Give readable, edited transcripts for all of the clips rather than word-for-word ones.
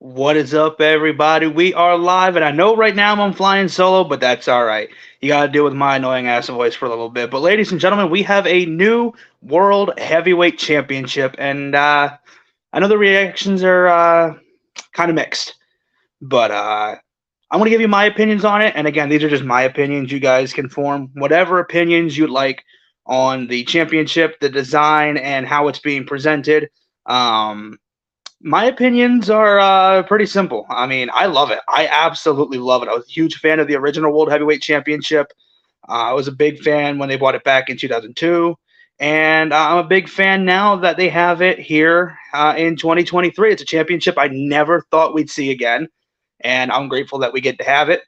What is up, everybody? We are live, and I know right now I'm flying solo, but that's all right. You got to deal with my annoying ass voice for a little bit. But, ladies and gentlemen, we have a new World Heavyweight Championship, and I know the reactions are kind of mixed, but I'm going to give you my opinions on it. And again, these are just my opinions. You guys can form whatever opinions you'd like on the championship, the design, and how it's being presented. Um, my opinions are pretty simple. I mean, I love it. I absolutely love it. I was a huge fan of the original World Heavyweight Championship. I was a big fan when they brought it back in 2002. And I'm a big fan now that they have it here in 2023. It's a championship I never thought we'd see again. And I'm grateful that we get to have it.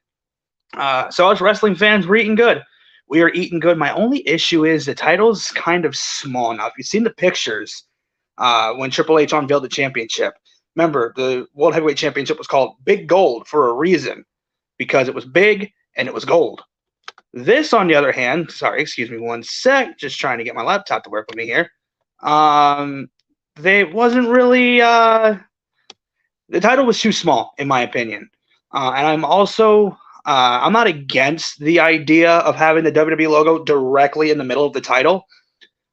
So, as wrestling fans, we're eating good. We are eating good. My only issue is the title's kind of small now. If you've seen the pictures, when Triple H unveiled the championship. Remember, the World Heavyweight Championship was called Big Gold for a reason because it was big and it was gold. This, on the other hand, sorry, excuse me one sec, just trying to get my laptop to work with me here. They wasn't really the title was too small, in my opinion, and I'm also I'm not against the idea of having the WWE logo directly in the middle of the title.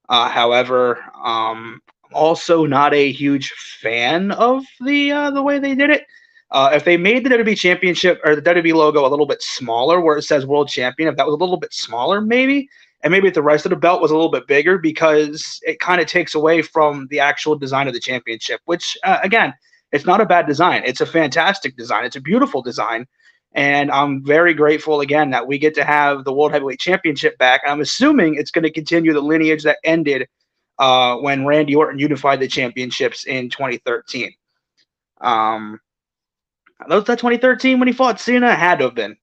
However, I'm also not a huge fan of the way they did it. If they made the WWE Championship or the WWE logo a little bit smaller, where it says World Champion, if that was a little bit smaller, maybe, and maybe if the rest of the belt was a little bit bigger, because it kind of takes away from the actual design of the championship. Which, again, it's not a bad design. It's a fantastic design. It's a beautiful design. And I'm very grateful again that we get to have the World Heavyweight Championship back. I'm assuming it's going to continue the lineage that ended when Randy Orton unified the championships in 2013. Was that 2013 when he fought Cena? Had to have been.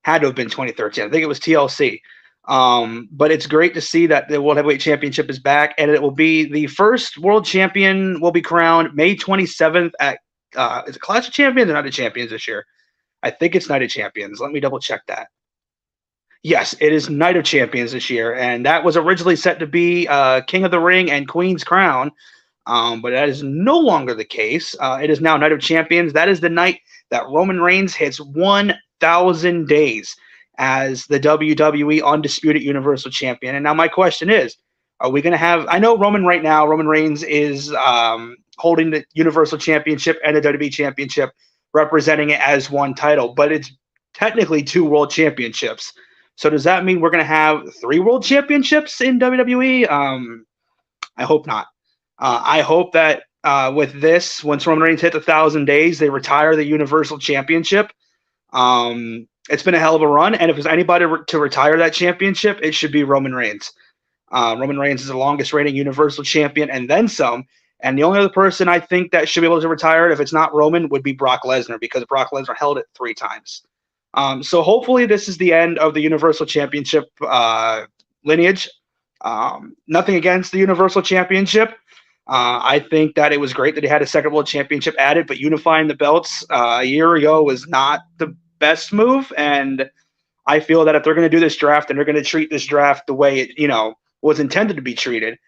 Had to have been 2013. I think it was TLC. But it's great to see that the World Heavyweight Championship is back, and it will be the first world champion will be crowned May 27th at is it Clash of Champions or Night of Champions this year? I think it's Night of Champions. Let me double check that. Yes, it is Night of Champions this year, and that was originally set to be King of the Ring and Queen's Crown, but that is no longer the case. It is now Night of Champions. That is the night that Roman Reigns hits 1,000 days as the WWE Undisputed Universal Champion. And now my question is, are we going to have – I know Roman right now, Roman Reigns is holding the Universal Championship and the WWE Championship, representing it as one title, but it's technically two world championships. So does that mean we're going to have 3 world championships in WWE? I hope not. I hope that with this, once Roman Reigns hit 1,000 days, they retire the Universal Championship. It's been a hell of a run, and if there's anybody to retire that championship, it should be Roman Reigns. Roman Reigns is the longest reigning Universal Champion, and then some. And the only other person I think that should be able to retire it, if it's not Roman, would be Brock Lesnar, because Brock Lesnar held it 3 times. So hopefully this is the end of the Universal Championship lineage. Nothing against the Universal Championship. I think that it was great that he had a second world championship added, but unifying the belts a year ago was not the best move. And I feel that if they're going to do this draft and they're going to treat this draft the way it, was intended to be treated,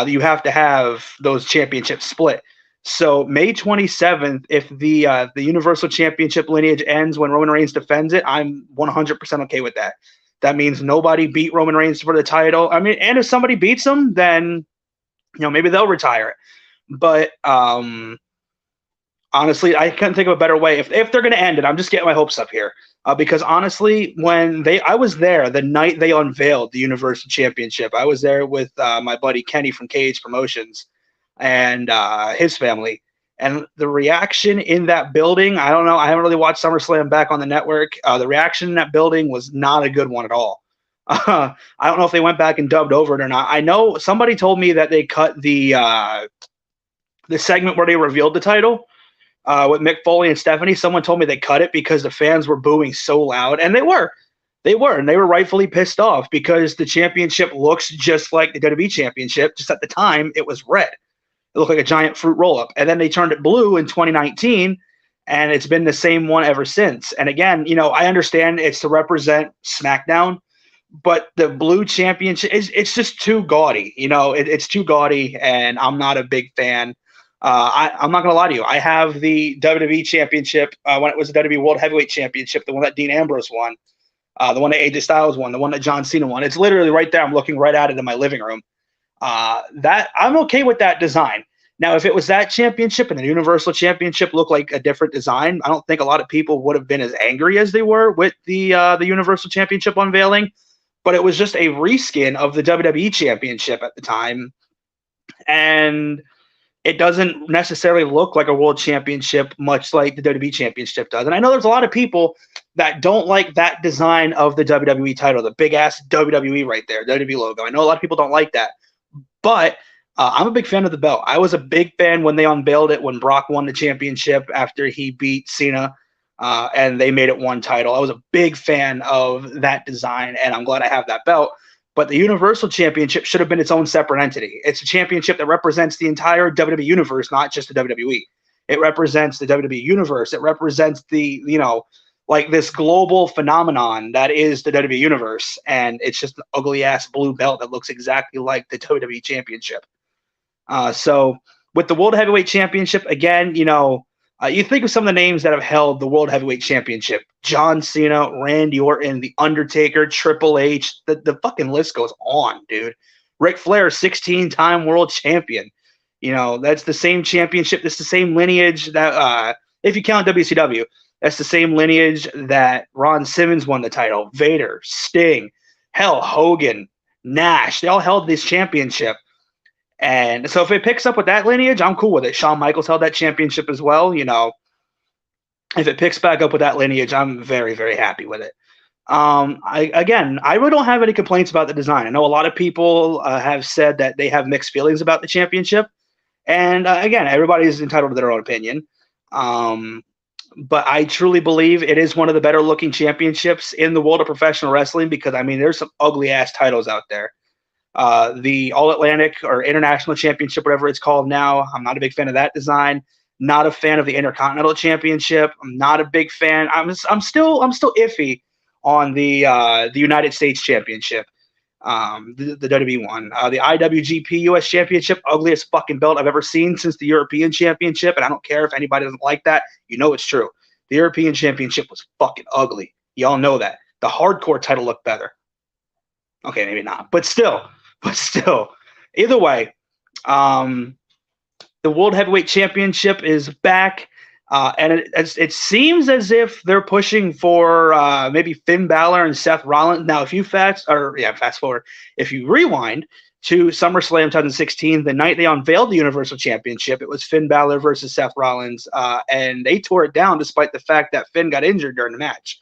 you have to have those championships split. So May 27th, if the Universal Championship lineage ends when Roman Reigns defends it, I'm 100% okay with that. That means nobody beat Roman Reigns for the title. I mean, and if somebody beats him, then maybe they'll retire it. But honestly, I can't think of a better way. If they're going to end it, I'm just getting my hopes up here. Because honestly, I was there the night they unveiled the Universal Championship. I was there with my buddy Kenny from Cage Promotions and his family. And the reaction in that building, I don't know. I haven't really watched SummerSlam back on the network. The reaction in that building was not a good one at all. I don't know if they went back and dubbed over it or not. I know somebody told me that they cut the segment where they revealed the title with Mick Foley and Stephanie. Someone told me they cut it because the fans were booing so loud, and they were, and they were rightfully pissed off because the championship looks just like the WWE Championship. Just at the time, it was red. It looked like a giant fruit roll-up, and then they turned it blue in 2019, and it's been the same one ever since. And again, I understand it's to represent SmackDown, but the blue championship it's just too gaudy. It's too gaudy, and I'm not a big fan. I'm not gonna lie to you. I have the WWE Championship when it was the WWE World Heavyweight Championship, the one that Dean Ambrose won, the one that AJ Styles won, the one that John Cena won. It's literally right there. I'm looking right at it in my living room. That I'm okay with that design. Now, if it was that championship and the Universal Championship looked like a different design, I don't think a lot of people would have been as angry as they were with the Universal Championship unveiling. But it was just a reskin of the WWE Championship at the time, and it doesn't necessarily look like a world championship, much like the WWE Championship does. And I know there's a lot of people that don't like that design of the WWE title, the big ass WWE right there, WWE logo. I know a lot of people don't like that, but I'm a big fan of the belt. I was a big fan when they unveiled it, when Brock won the championship after he beat Cena, and they made it one title. I was a big fan of that design, and I'm glad I have that belt. But the Universal Championship should have been its own separate entity. It's a championship that represents the entire WWE universe, not just the WWE. It represents the WWE universe. It represents the, like this global phenomenon that is the WWE universe. And it's just an ugly ass blue belt that looks exactly like the WWE Championship. So with the World Heavyweight Championship, again, you think of some of the names that have held the World Heavyweight Championship: John Cena, Randy Orton, The Undertaker, Triple H. The fucking list goes on, dude. Ric Flair, 16-time world champion. That's the same championship. That's the same lineage that, if you count WCW, that's the same lineage that Ron Simmons won the title. Vader, Sting, hell, Hogan, Nash. They all held this championship. And so if it picks up with that lineage, I'm cool with it. Shawn Michaels held that championship as well. If it picks back up with that lineage, I'm very, very happy with it. I really don't have any complaints about the design. I know a lot of people have said that they have mixed feelings about the championship. And again, everybody's entitled to their own opinion. But I truly believe it is one of the better looking championships in the world of professional wrestling, because, there's some ugly ass titles out there. The All Atlantic or International Championship, whatever it's called now, I'm not a big fan of that design. Not a fan of the Intercontinental Championship. I'm not a big fan. I'm still iffy on the United States Championship, the WWE one. The IWGP US Championship, ugliest fucking belt I've ever seen since the European Championship, and I don't care if anybody doesn't like that. It's true. The European Championship was fucking ugly. Y'all know that. The hardcore title looked better. Okay, maybe not, but still, either way, the World Heavyweight Championship is back, and it seems as if they're pushing for maybe Finn Balor and Seth Rollins. Now, if you fast forward, if you rewind to SummerSlam 2016, the night they unveiled the Universal Championship, it was Finn Balor versus Seth Rollins, and they tore it down despite the fact that Finn got injured during the match.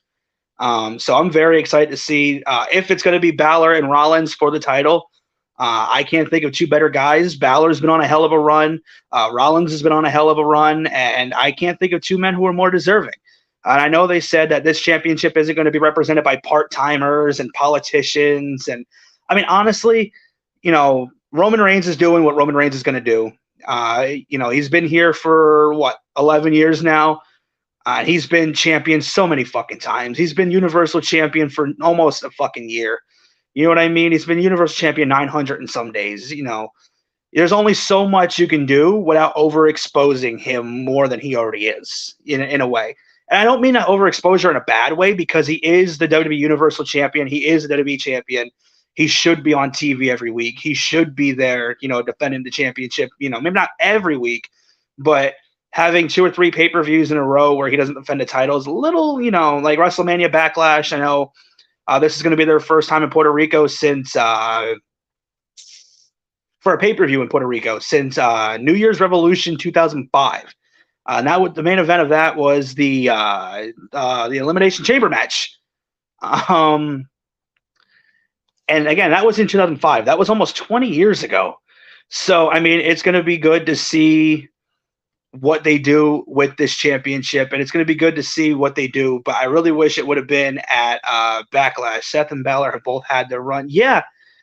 So I'm very excited to see if it's going to be Balor and Rollins for the title. I can't think of two better guys. Balor's been on a hell of a run. Rollins has been on a hell of a run. And I can't think of two men who are more deserving. And I know they said that this championship isn't going to be represented by part-timers and politicians. And, honestly, Roman Reigns is doing what Roman Reigns is going to do. He's been here for, 11 years now. He's been champion so many fucking times. He's been Universal Champion for almost a fucking year. You know what I mean? He's been Universal Champion 900 and some days. There's only so much you can do without overexposing him more than he already is, in a way. And I don't mean that overexposure in a bad way, because he is the WWE Universal Champion. He is the WWE Champion. He should be on TV every week. He should be there, defending the championship. Maybe not every week, but having 2 or 3 pay-per-views in a row where he doesn't defend the title is a little, like WrestleMania Backlash. I know this is going to be their first time in Puerto Rico since for a pay-per-view in Puerto Rico since New Year's Revolution 2005. Now, the main event of that was the Elimination Chamber match. And again, that was in 2005. That was almost 20 years ago. So, it's going to be good to see what they do with this championship, and it's going to be good to see what they do, but I really wish it would have been at Backlash. Seth and Balor have both had their run. Yeah,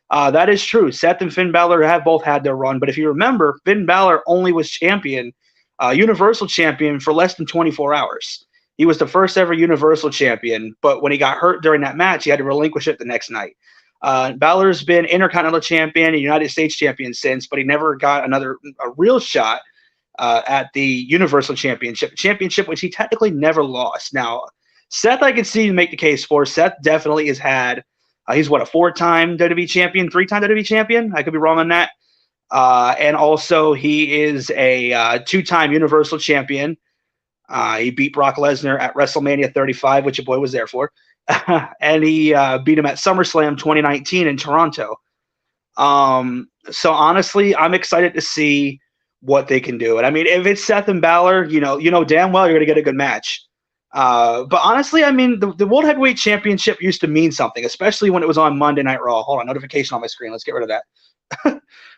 that is true. Seth and Finn Balor have both had their run, but if you remember, Finn Balor only was Universal Champion for less than 24 hours. He was the first ever Universal Champion, but when he got hurt during that match, he had to relinquish it the next night. Balor's been Intercontinental Champion and United States Champion since, but he never got a real shot at the Universal Championship, which he technically never lost. Now, Seth, I can see make the case for. Seth definitely has had. He's what, a 4-time WWE champion, 3-time WWE champion. I could be wrong on that. And also, he is a 2-time Universal champion. He beat Brock Lesnar at WrestleMania 35, which your boy was there for. And he beat him at SummerSlam 2019 in Toronto. So honestly, I'm excited to see what they can do. And I mean, if it's Seth and Balor, you know damn well you're going to get a good match. But honestly, I mean, the World Heavyweight Championship used to mean something, especially when it was on Monday Night Raw. Hold on, notification on my screen. Let's get rid of that.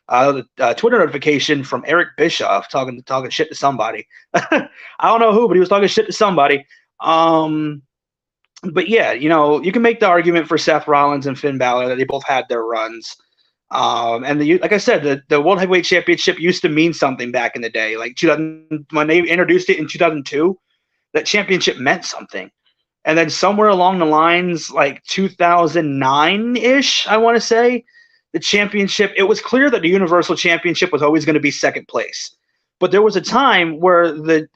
The Twitter notification from Eric Bischoff talking shit to somebody. I don't know who, but he was talking shit to somebody. But yeah, you can make the argument for Seth Rollins and Finn Balor that they both had their runs. And like I said, the World Heavyweight Championship used to mean something back in the day. Like when they introduced it in 2002, that championship meant something. And then somewhere along the lines, like 2009-ish, I want to say, the championship, it was clear that the Universal Championship was always going to be second place. But there was a time where the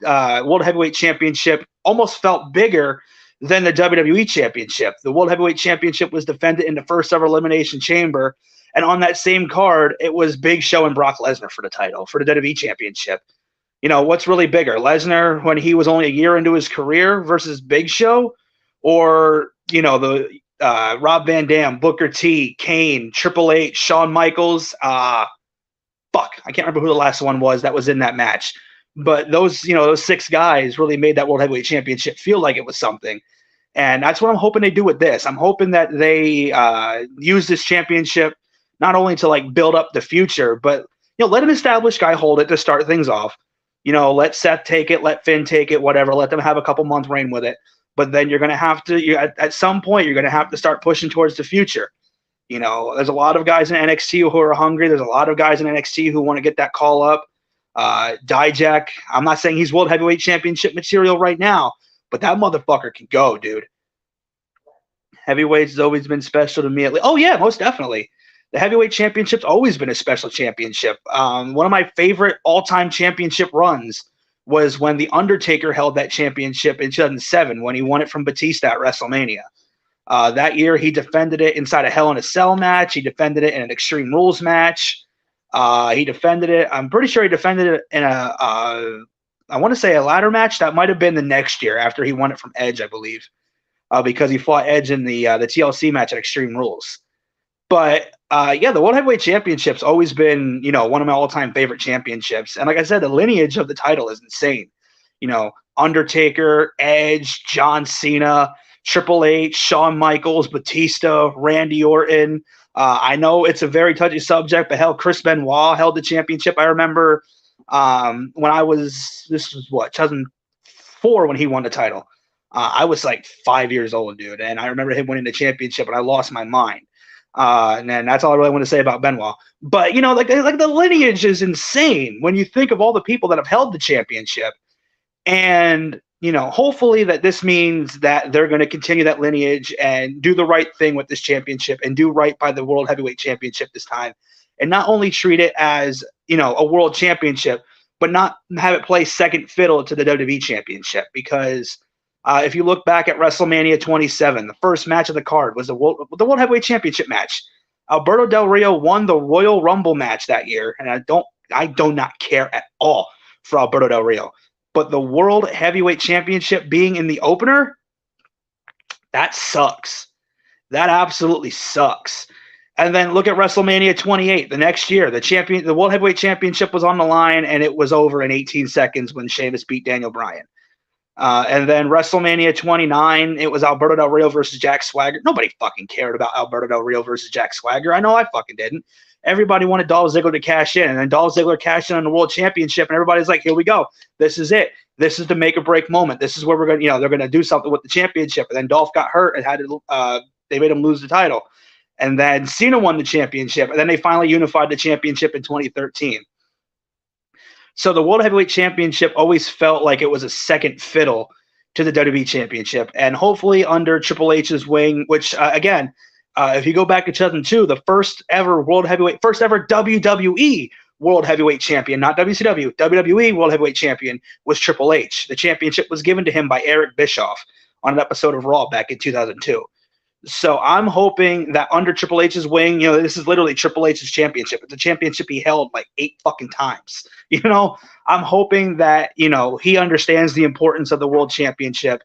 World Heavyweight Championship almost felt bigger than the WWE Championship. The World Heavyweight Championship was defended in the first ever Elimination Chamber. And on that same card, it was Big Show and Brock Lesnar for the title, for the WWE Championship. What's really bigger, Lesnar when he was only a year into his career versus Big Show, or, the Rob Van Dam, Booker T, Kane, Triple H, Shawn Michaels. I can't remember who the last one was that was in that match. But those 6 guys really made that World Heavyweight Championship feel like it was something. And that's what I'm hoping they do with this. I'm hoping that they use this championship not only to like build up the future, but let an established guy hold it to start things off. Let Seth take it, let Finn take it, whatever. Let them have a couple months reign with it. But then you're going to have to, at some point, you're going to have to start pushing towards the future. There's a lot of guys in NXT who are hungry. There's a lot of guys in NXT who want to get that call up. Dijak, I'm not saying he's World Heavyweight Championship material right now, but that motherfucker can go, dude. Heavyweights has always been special to me. Oh, yeah, most definitely. The Heavyweight Championship's always been a special championship. One of my favorite all-time championship runs was when The Undertaker held that championship in 2007 when he won it from Batista at WrestleMania. That year, he defended it inside a Hell in a Cell match. He defended it in an Extreme Rules match. He defended it. I'm pretty sure he defended it in I want to say a ladder match. That might have been the next year after he won it from Edge, I believe, because he fought Edge in the TLC match at Extreme Rules. But the World Heavyweight Championship's always been, one of my all-time favorite championships. And like I said, the lineage of the title is insane. Undertaker, Edge, John Cena, Triple H, Shawn Michaels, Batista, Randy Orton. I know it's a very touchy subject, but hell, Chris Benoit held the championship. I remember this was 2004 when he won the title. I was like 5 years old, dude. And I remember him winning the championship, and I lost my mind. And then that's all I really want to say about Benoit. But, like the lineage is insane when you think of all the people that have held the championship. And, hopefully that this means that they're going to continue that lineage and do the right thing with this championship and do right by the World Heavyweight Championship this time. And not only treat it as, a world championship, but not have it play second fiddle to the WWE Championship. Because if you look back at WrestleMania 27, the first match of the card was the World Heavyweight Championship match. Alberto Del Rio won the Royal Rumble match that year, and I do not care at all for Alberto Del Rio. But the World Heavyweight Championship being in the opener, that sucks. That absolutely sucks. And then look at WrestleMania 28, the next year. The World Heavyweight Championship was on the line, and it was over in 18 seconds when Sheamus beat Daniel Bryan. And then WrestleMania 29, it was Alberto Del Rio versus Jack Swagger. Nobody fucking cared about Alberto Del Rio versus Jack Swagger. I know I fucking didn't. Everybody wanted Dolph Ziggler to cash in, and then Dolph Ziggler cashed in on the World Championship, and everybody's like, here we go. This is it. This is the make or break moment. This is where we're going to, they're going to do something with the championship. And then Dolph got hurt and they made him lose the title. And then Cena won the championship, and then they finally unified the championship in 2013. So the World Heavyweight Championship always felt like it was a second fiddle to the WWE Championship. And hopefully under Triple H's wing, which, again, if you go back to 2002, the first ever WWE World Heavyweight Champion, not WCW, WWE World Heavyweight Champion was Triple H. The championship was given to him by Eric Bischoff on an episode of Raw back in 2002. So I'm hoping that under Triple H's wing, this is literally Triple H's championship. It's a championship he held like 8 fucking times. I'm hoping that, he understands the importance of the World Championship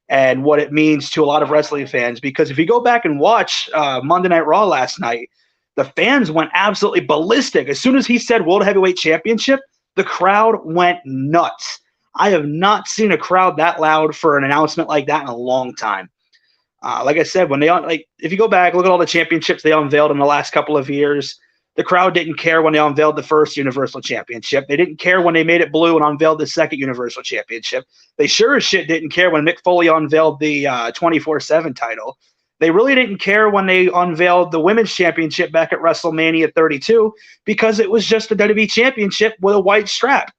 and what it means to a lot of wrestling fans. Because if you go back and watch Monday Night Raw last night, the fans went absolutely ballistic. As soon as he said World Heavyweight Championship, the crowd went nuts. I have not seen a crowd that loud for an announcement like that in a long time. Like I said, if you go back, look at all the championships they unveiled in the last couple of years. The crowd didn't care when they unveiled the first Universal Championship. They didn't care when they made it blue and unveiled the second Universal Championship. They sure as shit didn't care when Mick Foley unveiled the 24/7 title. They really didn't care when they unveiled the Women's Championship back at WrestleMania 32 because it was just the WWE Championship with a white strap.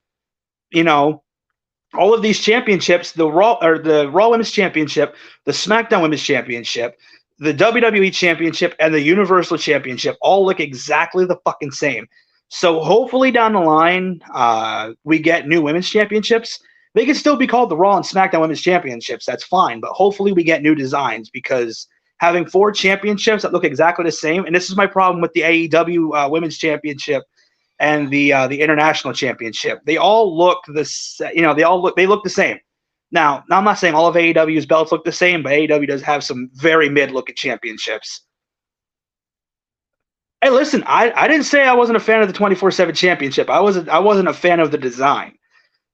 All of these championships, the Raw Women's Championship, the SmackDown Women's Championship, the WWE Championship, and the Universal Championship all look exactly the fucking same. So hopefully down the line, we get new women's championships. They can still be called the Raw and SmackDown Women's Championships. That's fine. But hopefully we get new designs because having 4 championships that look exactly the same, and this is my problem with the AEW Women's Championship and the International Championship. They all look the same. Now, I'm not saying all of AEW's belts look the same, but AEW does have some very mid-looking championships. Hey, listen, I didn't say I wasn't a fan of the 24/7 championship. I wasn't a fan of the design.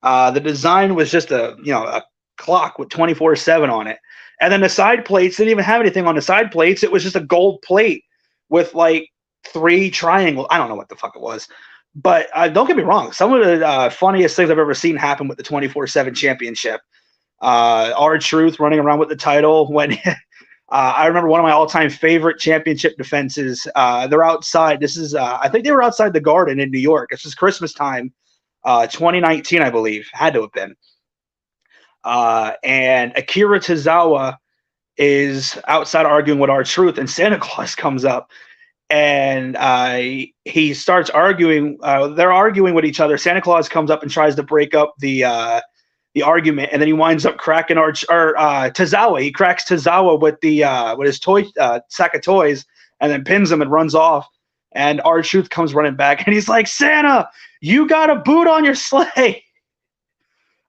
The design was just a clock with 24/7 on it. And then the side plates didn't even have anything on the side plates. It was just a gold plate with like 3 triangles. I don't know what the fuck it was. But don't get me wrong. Some of the funniest things I've ever seen happen with the 24/7 championship. R-Truth running around with the title when I remember one of my all-time favorite championship defenses. They're outside. This is I think they were outside the Garden in New York. This is Christmas time, 2019, I believe. Had to have been. And Akira Tozawa is outside arguing with R-Truth, and Santa Claus comes up. And he starts arguing. They're arguing with each other. Santa Claus comes up and tries to break up the argument, and then he winds up cracking Tozawa. He cracks Tozawa with his toy sack of toys, and then pins him and runs off. And R-Truth comes running back, and he's like, "Santa, you got a boot on your sleigh."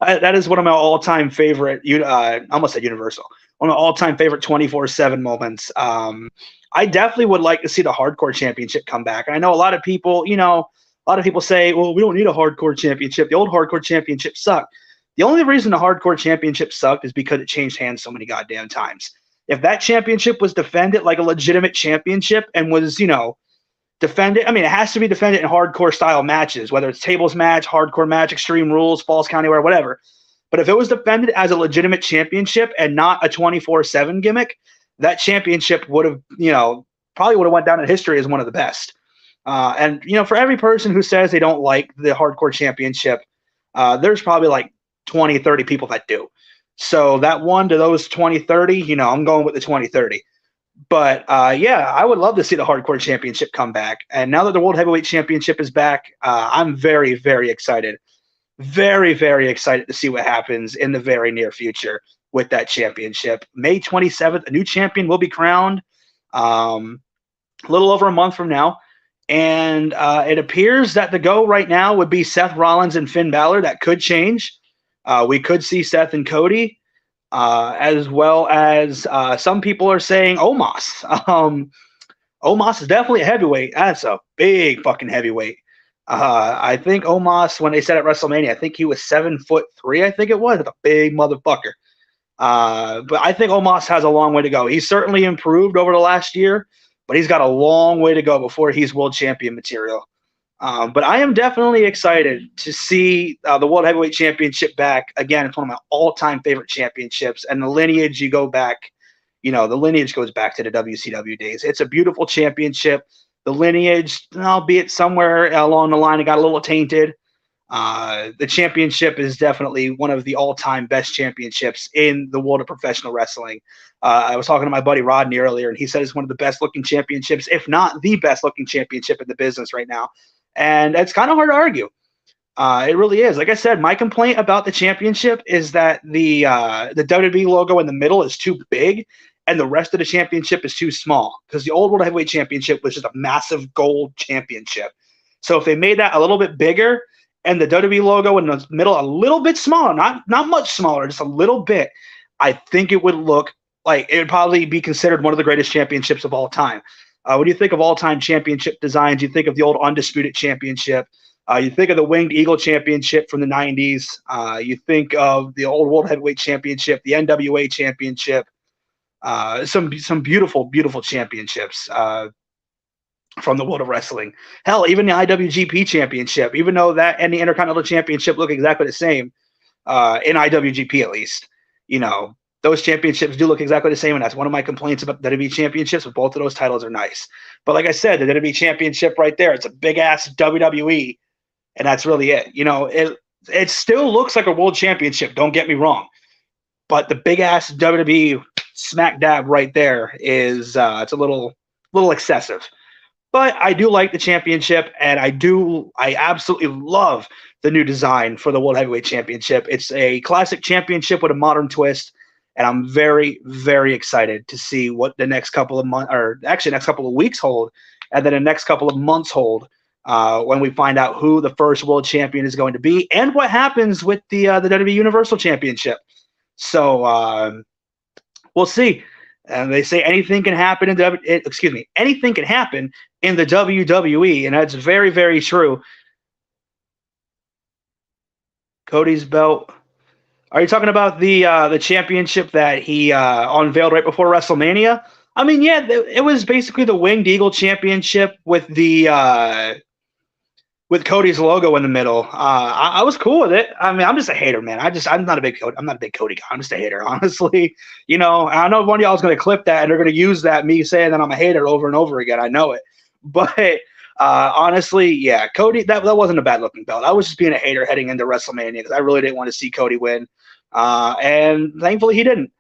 That is one of my all-time favorite. I almost said Universal. One of my all-time favorite 24/7 moments. I definitely would like to see the Hardcore Championship come back. And I know a lot of people say, well, we don't need a Hardcore Championship. The old Hardcore Championship sucked. The only reason the Hardcore Championship sucked is because it changed hands so many goddamn times. If that championship was defended like a legitimate championship and was, defended, it has to be defended in hardcore style matches, whether it's tables match, hardcore match, Extreme Rules, Falls Count Anywhere, whatever. But if it was defended as a legitimate championship and not a 24/7 gimmick, that championship would have, probably would have went down in history as one of the best. And for every person who says they don't like the Hardcore Championship, there's probably like 20, 30 people that do. So that one to those 20, 30, I'm going with the 20, 30. But I would love to see the Hardcore Championship come back. And now that the World Heavyweight Championship is back, I'm very, very excited. Very, very excited to see what happens in the very near future with that championship. May 27th, a new champion will be crowned a little over a month from now. And it appears that the go right now would be Seth Rollins and Finn Balor. That could change. We could see Seth and Cody, as well as some people are saying Omos. Omos is definitely a heavyweight. That's a big fucking heavyweight. I think Omos, when they said at WrestleMania, I think he was 7'3", I think it was. That's a big motherfucker. But I think Omos has a long way to go. He's certainly improved over the last year, but he's got a long way to go before he's world champion material. But I am definitely excited to see the World Heavyweight Championship back. Again, it's one of my all-time favorite championships. And the lineage, you go back, the lineage goes back to the WCW days. It's a beautiful championship. The lineage, albeit somewhere along the line, it got a little tainted. The championship is definitely one of the all-time best championships in the world of professional wrestling. I was talking to my buddy Rodney earlier, and he said it's one of the best-looking championships, if not the best-looking championship in the business right now. and it's kind of hard to argue. It really is. Like I said, my complaint about the championship is that the WWE logo in the middle is too big, and the rest of the championship is too small. Because the old World Heavyweight Championship was just a massive gold championship. So if they made that a little bit bigger, and the WWE logo in the middle a little bit smaller, not much smaller, just a little bit, I think it would look like it would probably be considered one of the greatest championships of all time. When you think of all-time championship designs, you think of the old Undisputed Championship. You think of the Winged Eagle Championship from the 90s. You think of the old World Heavyweight Championship, the NWA Championship. Some beautiful, beautiful championships from the world of wrestling. Hell, even the IWGP Championship, even though that and the Intercontinental Championship look exactly the same, in IWGP at least, those championships do look exactly the same, and that's one of my complaints about the WWE Championships. But both of those titles are nice. But like I said, the WWE Championship right there, it's a big-ass WWE, and that's really it. It still looks like a world championship, don't get me wrong. But the big-ass WWE smack dab right there is it's a little excessive. But I do like the championship, and I absolutely love the new design for the World Heavyweight Championship. It's a classic championship with a modern twist, and I'm very, very excited to see what the next couple of months, or actually next couple of weeks hold, and then the next couple of months hold when we find out who the first world champion is going to be and what happens with the WWE Universal Championship. So we'll see. And they say anything can happen anything can happen in the WWE, and that's very, very true. Cody's belt. Are you talking about the championship that he unveiled right before WrestleMania? I mean, yeah, it was basically the Winged Eagle Championship with with Cody's logo in the middle. I was cool with it. I mean, I'm just a hater, man. I'm not a big Cody guy. I'm just a hater, honestly. I know one of y'all is going to clip that and they're going to use that, me saying that I'm a hater over and over again. I know it. But honestly, yeah, Cody, that wasn't a bad looking belt. I was just being a hater heading into WrestleMania because I really didn't want to see Cody win. And thankfully he didn't.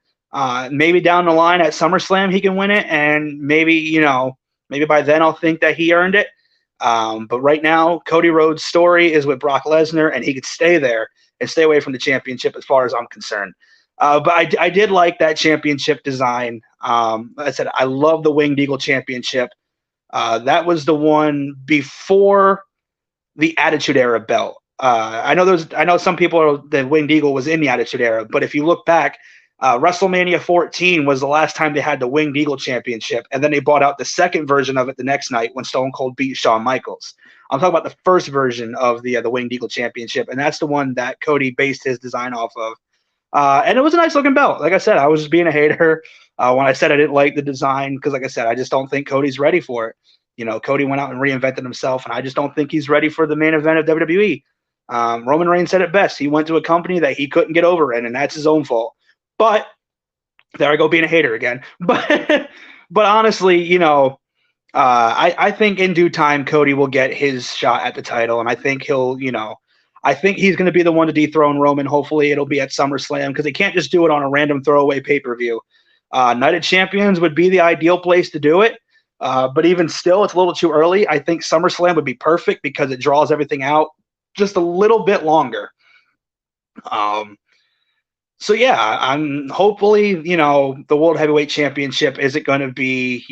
Maybe down the line at SummerSlam he can win it, and maybe by then I'll think that he earned it. But right now, Cody Rhodes' story is with Brock Lesnar, and he could stay there and stay away from the championship as far as I'm concerned. But I did like that championship design. Like I said, I love the Winged Eagle Championship. That was the one before the Attitude Era belt. I know some people are the Winged Eagle was in the Attitude Era, but if you look back, WrestleMania 14 was the last time they had the Winged Eagle Championship, and then they bought out the second version of it the next night when Stone Cold beat Shawn Michaels. I'm talking about the first version of the Winged Eagle Championship, and that's the one that Cody based his design off of. And it was a nice looking belt. Like I said, I was just being a hater when I said I didn't like the design because, like I said, I just don't think Cody's ready for it. Cody went out and reinvented himself, and I just don't think he's ready for the main event of WWE. Roman Reigns said it best. He went to a company that he couldn't get over in, and that's his own fault. But there I go being a hater again. But honestly, I think in due time Cody will get his shot at the title, and I think I think he's going to be the one to dethrone Roman. Hopefully it'll be at SummerSlam because they can't just do it on a random throwaway pay-per-view. Night of Champions would be the ideal place to do it. But even still, it's a little too early. I think SummerSlam would be perfect because it draws everything out just a little bit longer. So yeah, I'm hopefully, the World Heavyweight Championship isn't going to be,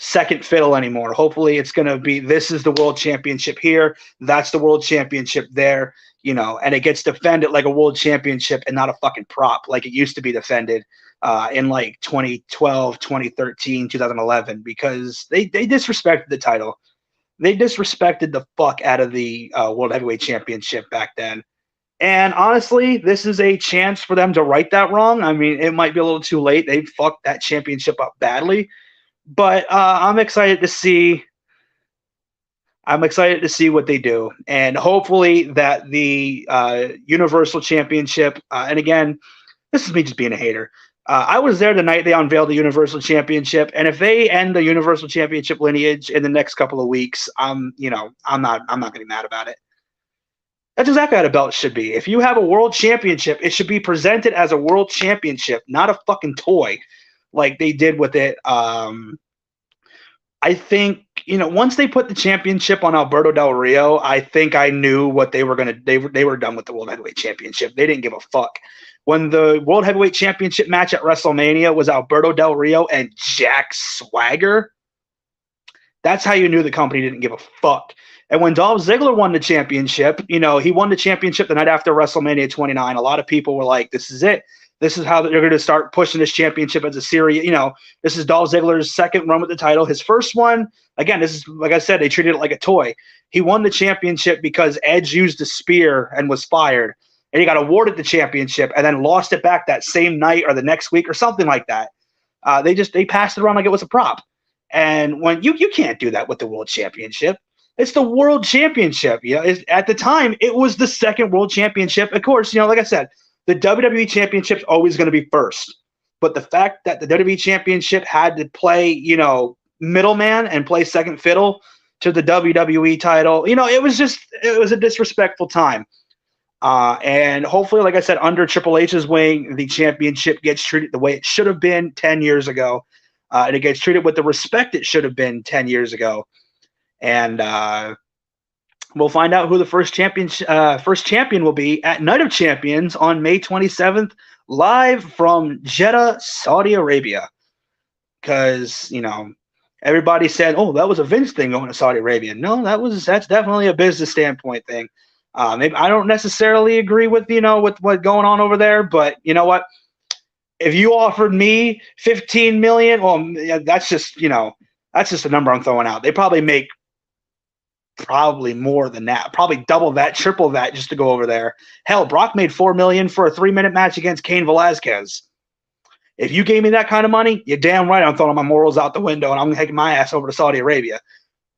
second fiddle anymore. Hopefully it's going to be, this is the World Championship here. That's the World Championship there, and it gets defended like a World Championship and not a fucking prop like it used to be defended in like 2012, 2013, 2011, because they disrespected the title. They disrespected the fuck out of the World Heavyweight Championship back then. And honestly, this is a chance for them to right that wrong. I mean, it might be a little too late. They fucked that championship up badly. But I'm excited to see what they do. And hopefully that the Universal Championship, and again, this is me just being a hater. I was there the night they unveiled the Universal Championship, and if they end the Universal Championship lineage in the next couple of weeks, I'm not going to be mad about it. That's exactly how the belt should be. If you have a world championship, it should be presented as a world championship, not a fucking toy like they did with it. I think, once they put the championship on Alberto Del Rio, I think I knew what they were going to. They were done with the World Heavyweight Championship. They didn't give a fuck. When the World Heavyweight Championship match at WrestleMania was Alberto Del Rio and Jack Swagger, that's how you knew the company didn't give a fuck. And when Dolph Ziggler won the championship, he won the championship the night after WrestleMania 29. A lot of people were like, this is it. This is how they're going to start pushing this championship as a series. This is Dolph Ziggler's second run with the title. His first one, again, this is, like I said, they treated it like a toy. He won the championship because Edge used a spear and was fired. And he got awarded the championship and then lost it back that same night or the next week or something like that. They passed it around like it was a prop. And when you can't do that with the World Championship. It's the World Championship. At the time, it was the second World Championship. Of course, like I said, the WWE Championship's always going to be first. But the fact that the WWE Championship had to play, middleman and play second fiddle to the WWE title, it was a disrespectful time. And hopefully, like I said, under Triple H's wing, the championship gets treated the way it should have been 10 years ago. And it gets treated with the respect it should have been 10 years ago. And we'll find out who the first champion will be at Night of Champions on May 27th, live from Jeddah, Saudi Arabia. Because, everybody said, oh, that was a Vince thing going to Saudi Arabia. No, that's definitely a business standpoint thing. Maybe I don't necessarily agree with, with what's going on over there, but you know what? If you offered me $15 million, well, that's just a number I'm throwing out. They probably make more than that, probably double that, triple that, just to go over there. Hell, Brock made $4 million for a 3-minute match against Cain Velasquez. If you gave me that kind of money, you're damn right I'm throwing my morals out the window and I'm taking my ass over to Saudi Arabia.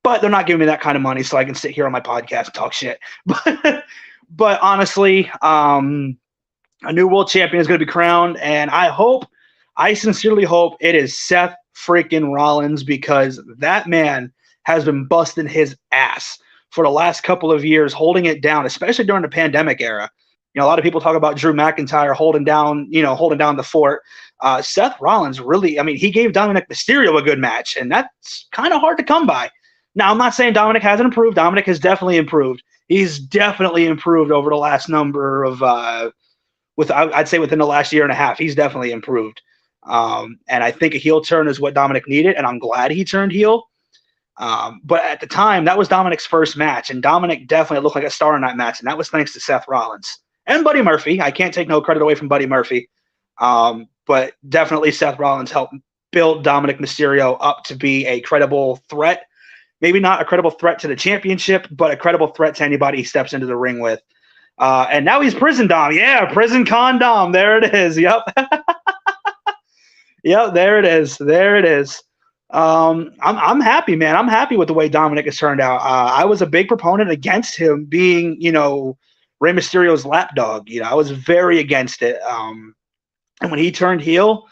But they're not giving me that kind of money, so I can sit here on my podcast and talk shit. But honestly, a new world champion is going to be crowned, and I sincerely hope it is Seth freaking Rollins, because that man has been busting his ass for the last couple of years, holding it down, especially during the pandemic era. A lot of people talk about Drew McIntyre holding down the fort. Seth Rollins really, he gave Dominic Mysterio a good match, and that's kind of hard to come by. Now, I'm not saying Dominic hasn't improved. Dominic has definitely improved. He's definitely improved over the last number of, I'd say within the last year and a half, he's definitely improved. And I think a heel turn is what Dominic needed, and I'm glad he turned heel. But at the time, that was Dominic's first match, and Dominic definitely looked like a star in that match, and that was thanks to Seth Rollins and Buddy Murphy. I can't take no credit away from Buddy Murphy, but definitely Seth Rollins helped build Dominic Mysterio up to be a credible threat. Maybe not a credible threat to the championship, but a credible threat to anybody he steps into the ring with. And now he's Prison Dom. Yeah, Prison Condom. There it is. Yep. Yep, there it is. There it is. I'm happy, man. I'm happy with the way Dominic has turned out. I was a big proponent against him being, Rey Mysterio's lapdog. I was very against it. And when he turned heel,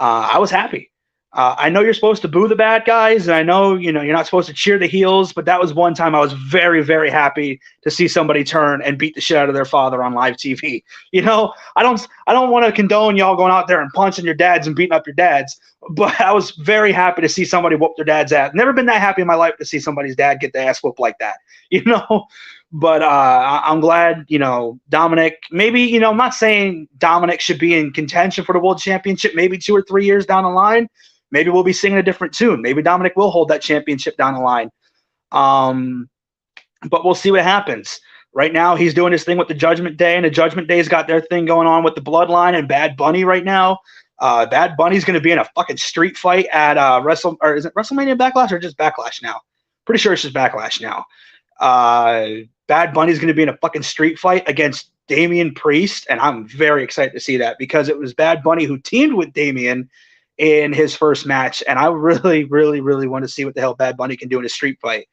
I was happy. I know you're supposed to boo the bad guys, and I know, you're not supposed to cheer the heels, but that was one time I was very, very happy to see somebody turn and beat the shit out of their father on live TV. I don't want to condone y'all going out there and punching your dads and beating up your dads, but I was very happy to see somebody whoop their dad's ass. Never been that happy in my life to see somebody's dad get their ass whooped like that, But I'm glad, Dominic, maybe, I'm not saying Dominic should be in contention for the World Championship maybe 2 or 3 years down the line. Maybe we'll be singing a different tune. Maybe Dominic will hold that championship down the line. But we'll see what happens. Right now, he's doing his thing with the Judgment Day, and the Judgment Day's got their thing going on with the Bloodline and Bad Bunny right now. Bad Bunny's going to be in a fucking street fight at is it WrestleMania Backlash or just Backlash now? Pretty sure it's just Backlash now. Bad Bunny's going to be in a fucking street fight against Damian Priest, and I'm very excited to see that because it was Bad Bunny who teamed with Damian in his first match, and I really, really, really want to see what the hell Bad Bunny can do in a street fight.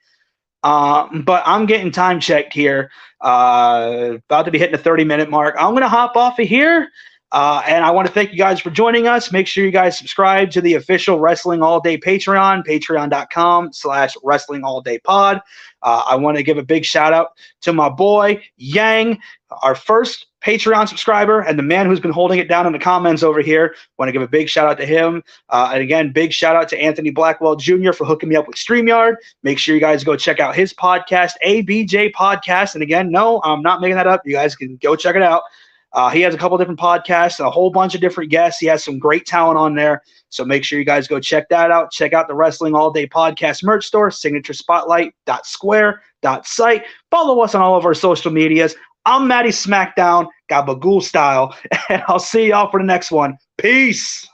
But I'm getting time checked here. About to be hitting the 30-minute mark. I'm going to hop off of here, and I want to thank you guys for joining us. Make sure you guys subscribe to the official Wrestling All Day Patreon, patreon.com/WrestlingAllDayPod. I want to give a big shout out to my boy Yang, our first Patreon subscriber and the man who's been holding it down in the comments over here. Want to give a big shout out to him. And again, big shout out to Anthony Blackwell Jr. for hooking me up with StreamYard. Make sure you guys go check out his podcast, ABJ Podcast. And again, no, I'm not making that up. You guys can go check it out. He has a couple different podcasts and a whole bunch of different guests. He has some great talent on there. So make sure you guys go check that out. Check out the Wrestling All Day Podcast merch store, signaturespotlight.square.site. Follow us on all of our social medias. I'm Matty Smackdown, Gabagool style, and I'll see y'all for the next one. Peace.